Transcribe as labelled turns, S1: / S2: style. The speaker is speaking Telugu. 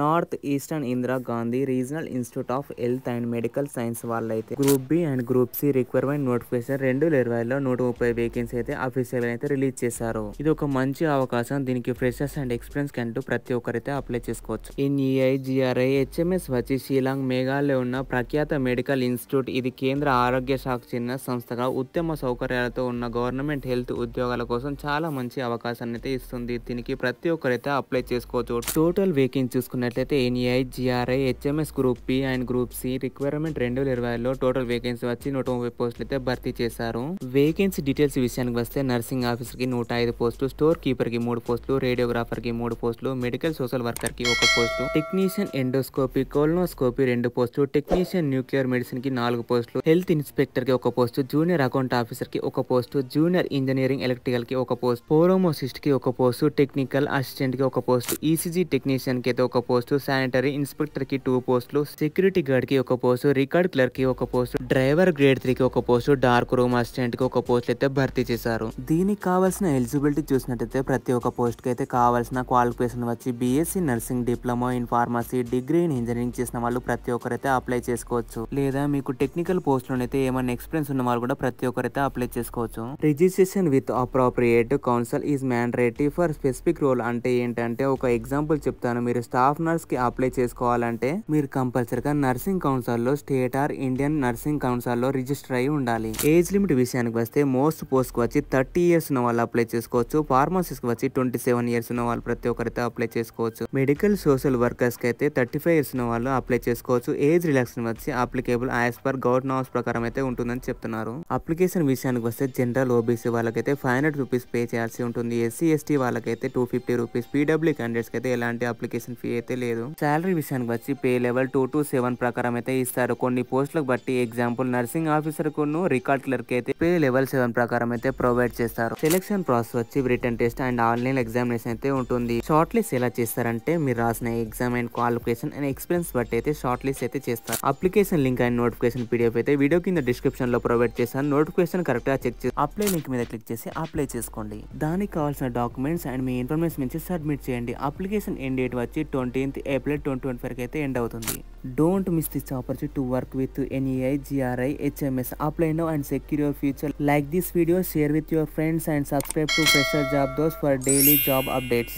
S1: North eastern Indira Gandhi regional institute of health and medical science వాళ్ళైతే group B and group C requirement notification 2020లో 130 వేకెన్సీ అయితే అఫీషియల్ అయితే రిలీజ్ చేశారు. ఇది ఒక మంచి అవకాశం. దీనికి ఫ్రెషర్స్ అండ్ ఎక్స్పీరియన్స్ కంటూ ప్రతి ఒక్కరైతే అప్లై చేసుకోవచ్చు. ఎన్ఈఐ జిఆర్ఐ హెచ్ఎంఎస్ వచ్చి షిలాంగ్ మేఘాలయలో ఉన్న ప్రఖ్యాత మెడికల్ ఇన్స్టిట్యూట్. ఇది కేంద్ర ఆరోగ్య శాఖకు చెందిన సంస్థగా ఉత్తమ సౌకర్యాలతో ఉన్న గవర్నమెంట్ హెల్త్ ఉద్యోగాల కోసం చాలా మంచి అవకాశాన్ని అయితే ఇస్తుంది. దీనికి ప్రతి ఒక్కరైతే అప్లై చేసుకోవచ్చు. టోటల్ వేకెన్సీ చూసుకున్నట్లయితే NEI GRI HMS group B and group C requirement 2020లో టోటల్ వేకెన్సీ వచ్చి 130 పోస్టులు అయితే భర్తీ చేశారు. వేకెన్సీ డీటెయిల్స్ విషయానికి వస్తే నర్సింగ్ ఆఫీసర్ కి 105 పోస్టులు, స్టోర్ కీపర్ కి 3 పోస్టులు, రేడియోగ్రాఫర్ కి 3 పోస్టులు, మెడికల్ సోషల్ వర్కర్ కి 1 పోస్టు, టెక్నీషియన్ ఎండోస్కోపీ కోలోనోస్కోపీ 2 పోస్టులు, టెక్నీషియన్ న్యూక్లియర్ మెడిసిన్ కి 4 పోస్టులు, హెల్త్ ఇన్స్పెక్టర్ కి 1 పోస్టు, జూనియర్ అకౌంట్ ఆఫీసర్ కి 1 పోస్టు, జూనియర్ ఇంజనీరింగ్ ఎలక్ట్రికల్ కి 1 పోస్ట్, ఫోరోమోసిస్ట్ కి 1 పోస్టు, టెక్నికల్ అసిస్టెంట్ కి 1 పోస్టు, ఈసీజీ టెక్నీషియన్ కి అయితే 1 పోస్టు, శానిటరీ ఇన్స్పెక్టర్ కి 2 పోస్టులు, సెక్యూరిటీ గార్డ్ కి 1 పోస్టు, రికార్డ్ క్లర్క్ కి 1 పోస్టు, డ్రైవర్ గ్రేడ్ 3 కి 1 పోస్టు, డార్క్ రూమ్ అసిస్టెంట్ కి 1 పోస్ట్ అయితే భర్తీ చేశారు. దీనికి కావాల్సిన ఎలిజిబిలిటీ చూసినట్టయితే ప్రతి ఒక్క పోస్ట్ కి అయితే కావాల్సిన క్వాలిఫికేషన్ వచ్చి BSc nursing, diploma in pharmacy, degree in engineering చేసిన వాళ్ళు ప్రతి ఒక్కరైతే అప్లై చేసుకోవచ్చు. లేదా మీకు టెక్నికల్ పోస్ట్ లోనైతే ఏమైనా ఎక్స్పీరియన్స్ ఉన్న వాళ్ళు కూడా ప్రతి ఒక్కరైతే అప్లై చేసుకోవచ్చు. Registration with appropriate council is mandatory for specific role. అంటే ఏంటంటే ఒక ఎగ్జాంపుల్ చెప్తాను. మీరు స్టాఫ్ నర్స్ కి అప్లై చేసుకోవాలంటే మీరు కంపల్సరిగా నర్సింగ్ కౌన్సిల్ లో state or Indian nursing council లో రిజిస్టర్ అయి ఉండాలి. ఏజ్ లిమిట్ విషయానికి వస్తే మోస్ట్ పోస్ట్ కి వచ్చి 30 ఇయర్స్ ఉన్న వాళ్ళు అప్లై చేసుకోవచ్చు. ఫార్మసిస్ట్ కి వచ్చి 27 ఇయర్స్ ఉన్న వాళ్ళు ప్రతి ఒక్కరైతే అప్లై చేసుకోవచ్చు. మెడికల్ సోషల్ వర్కర్స్ కి అయితే 35 ఇయర్స్ ఉన్న వాళ్ళు అప్లై చేసుకోవచ్చు. ఏజ్ రిలాక్సేషన్ వచ్చి applicable as per government norms ప్రకారం అయితే ఉంటుందని చెప్తున్నారు. అప్లికేషన్ విషయానికి వస్తే జనరల్ ఓబీసీ వాళ్ళకైతే 500 రూపీస్ పే చేయాల్సి ఉంటుంది. ఎస్సీ ఎస్టీ వాళ్ళకైతే 250 రూపీస్, పీడబ్ల్యూ క్యాండిడేట్స్ కి అయితే ఎలాంటి అప్లికేషన్ ఫీ అయితే లేదు. శాలరీ విషయానికి వచ్చి పే లెవెల్ 2 to 7 ప్రకారం అయితే ఇస్తారు. కొన్ని పోస్టులకు బట్టి ఎగ్జాంపుల్ నర్సింగ్ ఆఫీసర్ కును రికార్డ్ క్లర్క్ అయితే పే లెవెల్ 7 ప్రకారం అయితే ప్రొవైడ్ చేస్తారు. సెలెక్షన్ ప్రాసెస్ వచ్చి written test and online examination అయితే ఉంటుంది. షార్ట్ లిస్ట్ ఎలా చేస్తారంటే మీరు రాసిన exam and qualification and experience బట్టి అయితే షార్ట్ లిస్ట్ అయితే చేస్తారు. Application link and notification PDF అయితే వీడియో కింద డిస్క్రిప్షన్ లో ప్రొవైడ్ చేస్తాను. నోటిఫికేషన్ కరెక్ట్ గా చెక్ చేసి అప్లై లింక్ మీద క్లిక్ చేసి అప్లై చేసుకోండి. దానికి కావాల్సిన డాక్యుమెంట్స్ అండ్ మీ ఇన్ఫర్మేషన్ నుంచి సబ్మిట్ చేయండి. అప్లికేషన్ ఎండ్ డేట్ వచ్చి 20th April 2024 అయితే ఎండ్ అవుతుంది. Don't miss this opportunity to work with NEI, GRI, HMS. Apply now and secure your future. Like this video, share with your friends and subscribe to Fresher Job Dos for daily job updates.